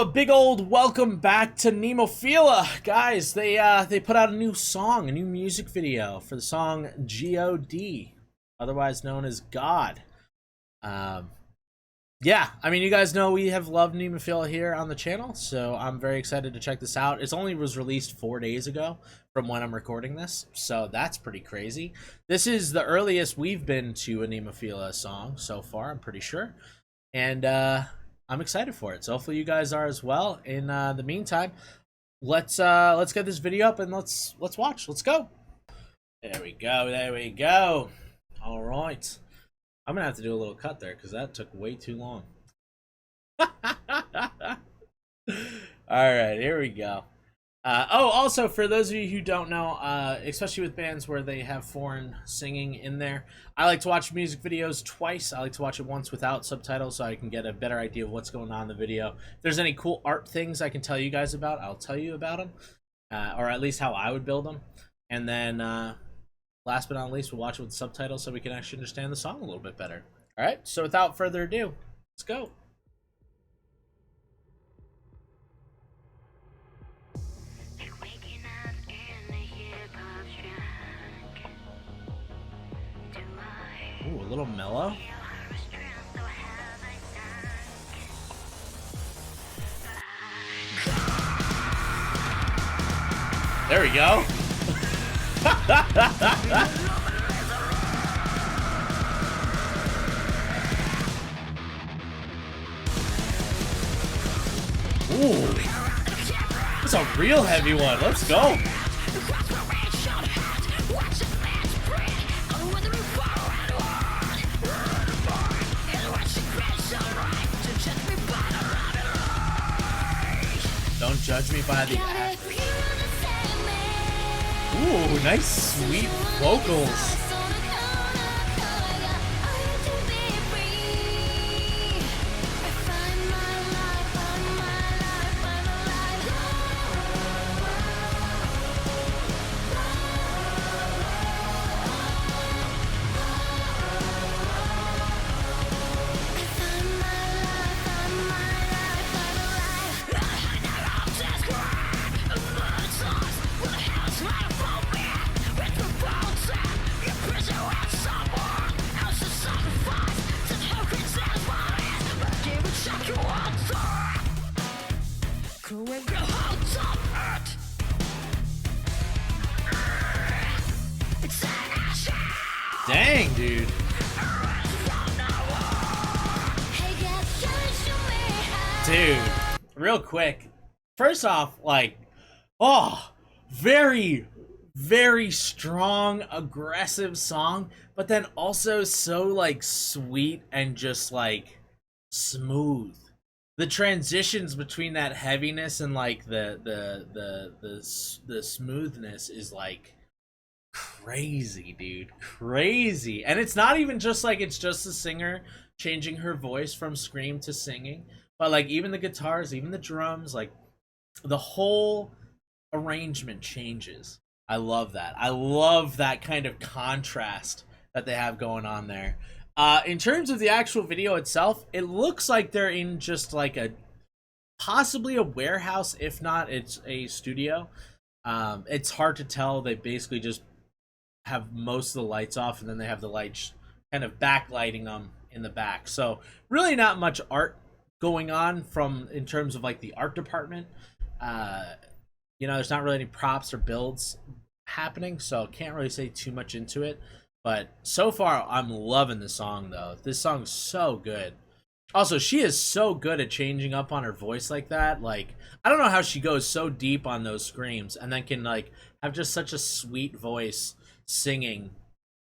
a big old welcome back to Nemophila. Guys, they put out a new song, a new music video for the song G.O.D, otherwise known as God. Yeah, I mean, you guys know we have loved Nemophila here on the channel, so I'm very excited to check this out. It only was released 4 days ago from when I'm recording this, so that's pretty crazy. This is the earliest we've been to a Nemophila song so far, I'm pretty sure. And I'm excited for it. So hopefully you guys are as well. In the meantime, let's get this video up and let's watch. Let's go. There we go. There we go. All right. I'm gonna have to do a little cut there because that took way too long. All right, here we go. Oh, also, for those of you who don't know, especially with bands where they have foreign singing in there, I like to watch music videos twice. I like to watch it once without subtitles so I can get a better idea of what's going on in the video. If there's any cool art things I can tell you guys about, I'll tell you about them, or at least how I would build them. And then, last but not least, we'll watch it with subtitles so we can actually understand the song a little bit better. All right, so without further ado, let's go. Ooh, a little mellow. There we go. Ooh, it's a real heavy one. Let's go. Don't judge me by the act. Ooh, nice sweet vocals. Dang, dude. Dude, real quick. First off, like, oh, very, very strong, aggressive song, but then also so, like, sweet and just, like, smooth. The transitions between that heaviness and, like, the smoothness is, like, crazy, dude. Crazy. And it's not even just like it's just the singer changing her voice from scream to singing, but like even the guitars, even the drums, like the whole arrangement changes. I love that. I love that kind of contrast that they have going on there. In terms of the actual video itself, it looks like they're in just like a possibly a warehouse, if not it's a studio. It's hard to tell. They basically just have most of the lights off, and then they have the lights kind of backlighting them in the back. So really not much art going on from in terms of like the art department. You know, there's not really any props or builds happening, so can't really say too much into it. But so far, I'm loving the song though. This song's so good. Also, she is so good at changing up on her voice like that. Like, I don't know how she goes so deep on those screams and then can like have just such a sweet voice singing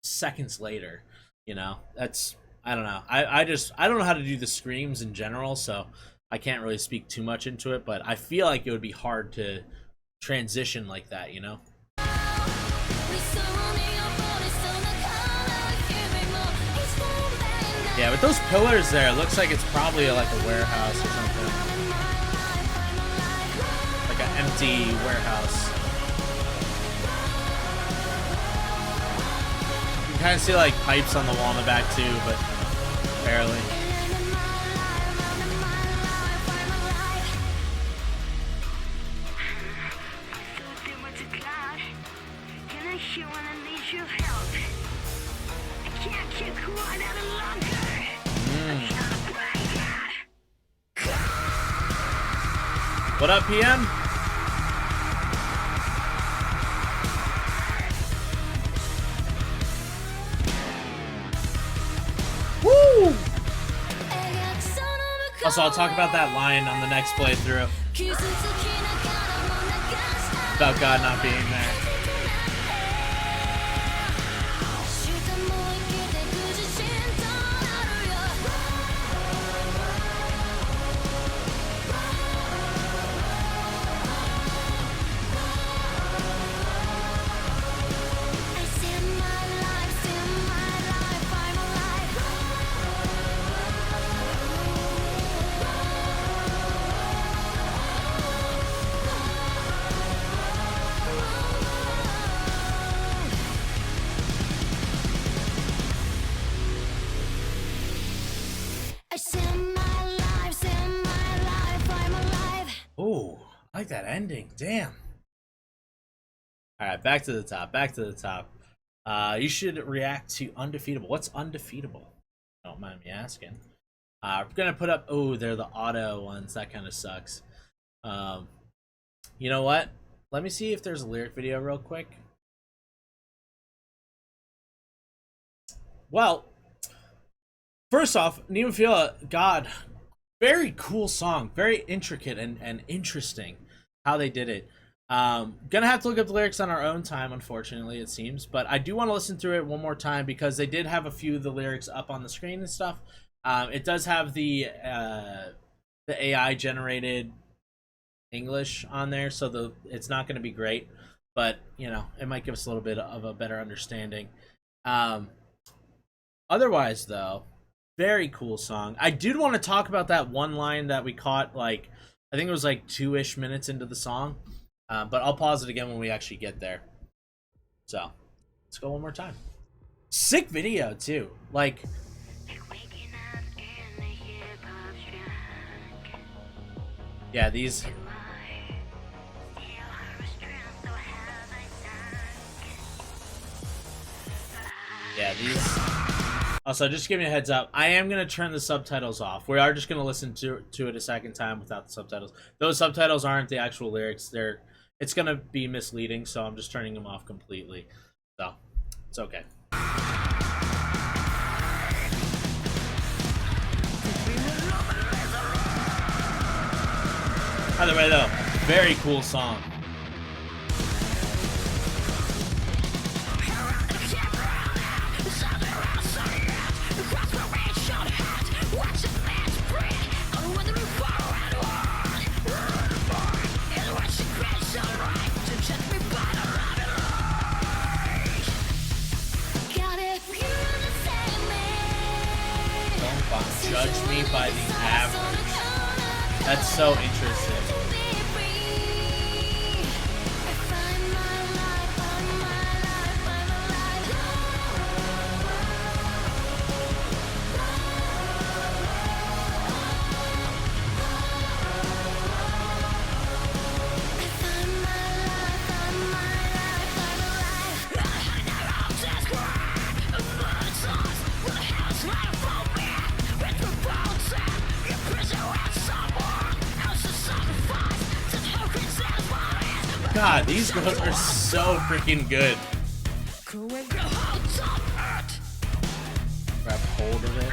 seconds later. You know, that's, I don't know. I don't know how to do the screams in general, so I can't really speak too much into it, but I feel like it would be hard to transition like that, you know? Yeah, with those pillars there, it looks like it's probably like a warehouse or something. Like an empty warehouse. You can kind of see like pipes on the wall in the back too, but barely. What up, PM? Woo! Also, I'll talk about that line on the next playthrough. About God not being there. Oh, I like that ending. Damn. Alright, back to the top. Back to the top. You should react to Undefeatable. What's Undefeatable? Don't mind me asking. We're gonna put up. Oh, they're the auto ones. That kind of sucks. You know what? Let me see if there's a lyric video real quick. Well, first off, Nemophila, God, very cool song, very intricate and interesting how they did it. Gonna have to look up the lyrics on our own time, unfortunately, it seems, but I do want to listen through it one more time because they did have a few of the lyrics up on the screen and stuff. It does have the AI generated English on there, so it's not going to be great, but you know, it might give us a little bit of a better understanding. Otherwise, though, very cool song. I did want to talk about that one line that we caught, like, I think it was like 2-ish minutes into the song. But I'll pause it again when we actually get there. So, let's go one more time. Sick video, too. Like, yeah, these... Yeah, these... Also, just give me a heads up. I am going to turn the subtitles off. We are just going to listen to it a second time without the subtitles. Those subtitles aren't the actual lyrics. It's going to be misleading, so I'm just turning them off completely. So, it's okay. Either way, though, very cool song. Judge me by the average. That's so interesting. God, these girls are so freaking good. Grab hold of it.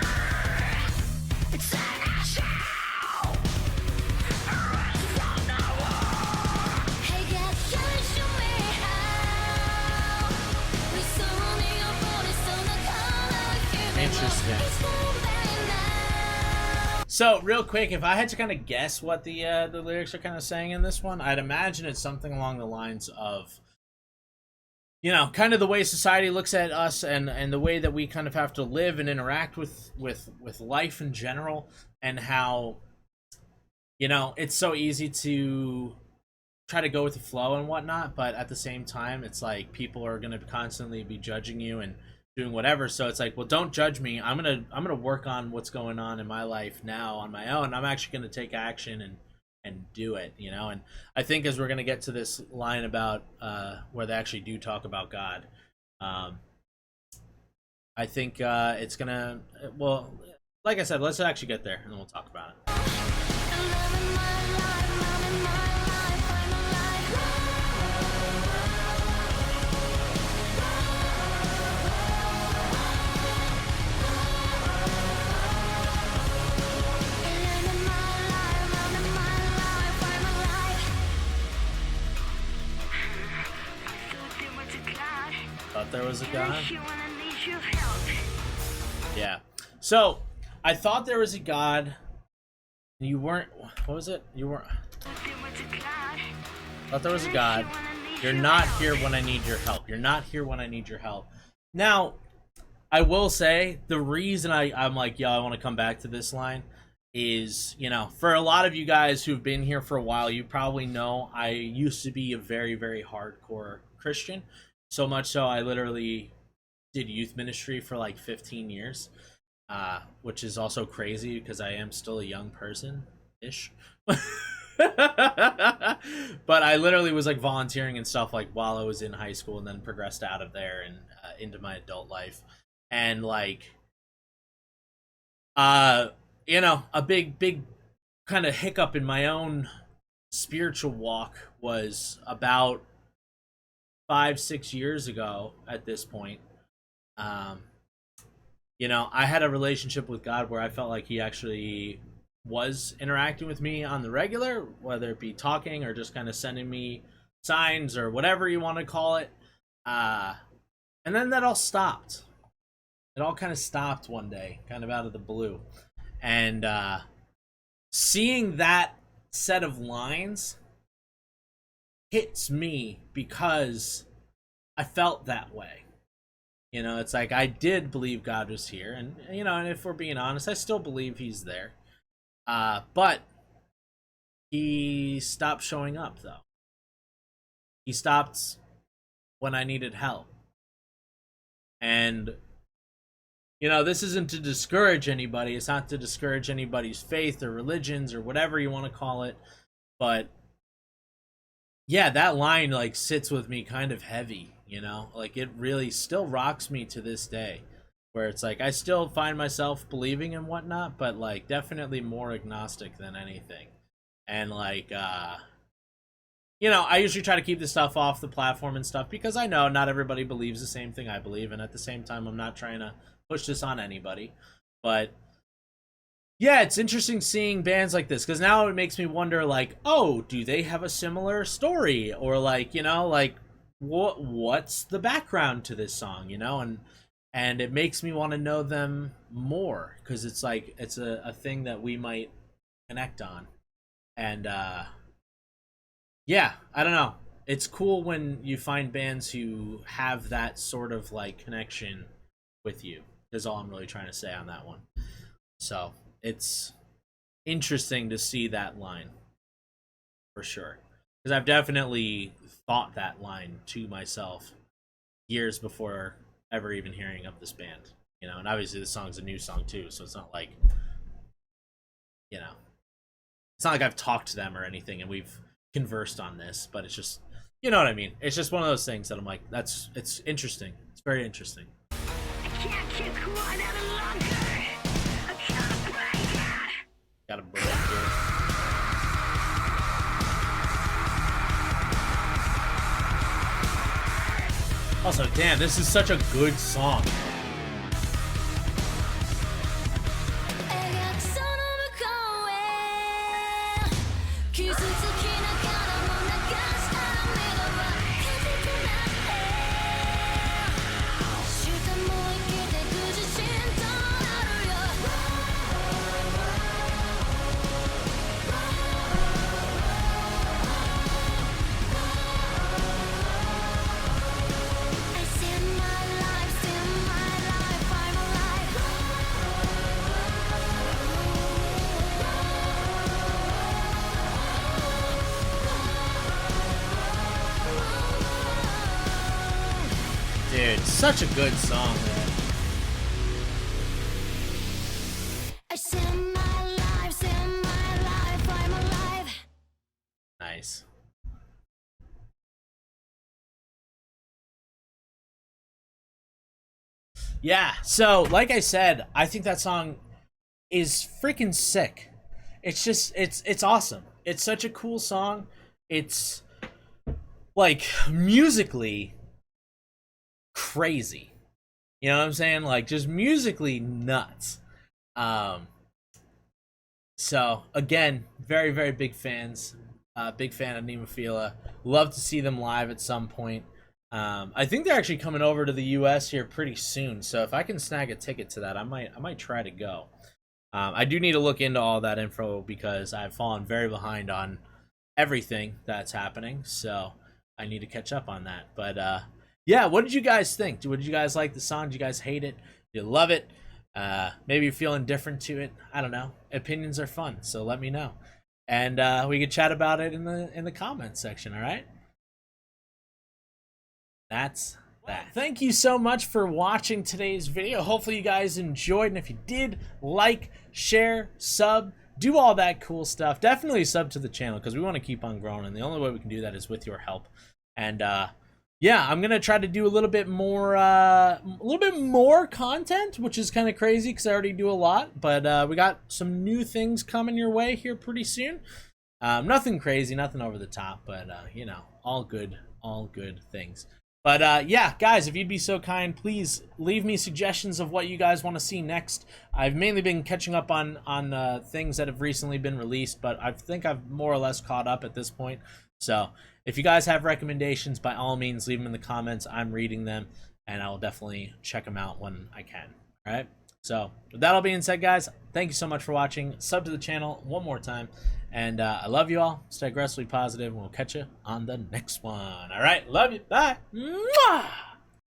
Interesting. So, real quick, if I had to kind of guess what the lyrics are kind of saying in this one, I'd imagine it's something along the lines of, you know, kind of the way society looks at us and the way that we kind of have to live and interact with life in general, and how, you know, it's so easy to try to go with the flow and whatnot, but at the same time, it's like people are going to constantly be judging you and doing whatever. So it's like, well, don't judge me. I'm gonna work on what's going on in my life now on my own. I'm actually gonna take action and do it, you know. And I think as we're gonna get to this line about where they actually do talk about God, I think it's gonna. Well, like I said, let's actually get there and then we'll talk about it. Thought there was a God. Yeah. So, I thought there was a God. You weren't. What was it? You weren't. Thought there was a God. You're not here when I need your help. You're not here when I need your help. Now, I will say the reason I'm like, yo, I want to come back to this line is, you know, for a lot of you guys who've been here for a while, you probably know I used to be a very, very hardcore Christian. So much so I literally did youth ministry for like 15 years, which is also crazy because I am still a young person-ish. But I literally was like volunteering and stuff like while I was in high school and then progressed out of there and into my adult life. And like, you know, a big kind of hiccup in my own spiritual walk was about 5-6 years ago at this point. um you know, I had a relationship with God where I felt like he actually was interacting with me on the regular, whether it be talking or just kind of sending me signs or whatever you want to call it. And then that all stopped. It all kind of stopped one day, kind of out of the blue. And seeing that set of lines hits me because I felt that way. You know, it's like I did believe God was here, and you know, and if we're being honest, I still believe he's there. But he stopped showing up, though. He stopped when I needed help. And you know, this isn't to discourage anybody. It's not to discourage anybody's faith or religions or whatever you want to call it. But yeah, that line like sits with me kind of heavy, you know? Like it really still rocks me to this day. Where it's like I still find myself believing and whatnot, but like definitely more agnostic than anything. And like you know, I usually try to keep this stuff off the platform and stuff because I know not everybody believes the same thing I believe, and at the same time I'm not trying to push this on anybody. But yeah, it's interesting seeing bands like this because now it makes me wonder, like, oh, do they have a similar story, or like, you know, like what's the background to this song, you know, and it makes me want to know them more because it's like it's a thing that we might connect on, and yeah, I don't know. It's cool when you find bands who have that sort of like connection with you. Is all I'm really trying to say on that one. So it's interesting to see that line for sure, because I've definitely thought that line to myself years before ever even hearing of this band. You know, and obviously this song's a new song too, so it's not like, you know, it's not like I've talked to them or anything and we've conversed on this, but it's just, you know what I mean. It's just one of those things that I'm like, it's interesting. It's very interesting. Got a break here. Also, damn, this is such a good song. Dude, such a good song, man. Nice. Yeah, so like I said, I think that song is freaking sick. It's just it's awesome. It's such a cool song. It's like musically crazy. You know what I'm saying? Like just musically nuts. Um so again, very very big fans. Big fan of Nemophila. Love to see them live at some point. I think they're actually coming over to the U.S. here pretty soon. So if I can snag a ticket to that, I might try to go. I do need to look into all that info because I've fallen very behind on everything that's happening. So I need to catch up on that. But yeah, what did you guys think? What did you guys like the song? Did you guys hate it? Did you love it? Maybe you're feeling different to it. I don't know. Opinions are fun, so let me know, and we could chat about it in the comments section. All right. That's that. Thank you so much for watching today's video. Hopefully you guys enjoyed, and if you did, like, share, sub, do all that cool stuff. Definitely sub to the channel because we want to keep on growing, and the only way we can do that is with your help. And yeah, I'm gonna try to do a little bit more content, which is kind of crazy because I already do a lot. But we got some new things coming your way here pretty soon. Nothing crazy, nothing over the top, but you know, all good things. But yeah, guys, if you'd be so kind, please leave me suggestions of what you guys want to see next. I've mainly been catching up on things that have recently been released, but I think I've more or less caught up at this point. So if you guys have recommendations, by all means, leave them in the comments. I'm reading them, and I will definitely check them out when I can. All right? So with that all being said, guys, thank you so much for watching. Sub to the channel one more time. And I love you all. Stay aggressively positive, and we'll catch you on the next one. All right? Love you. Bye. Mwah!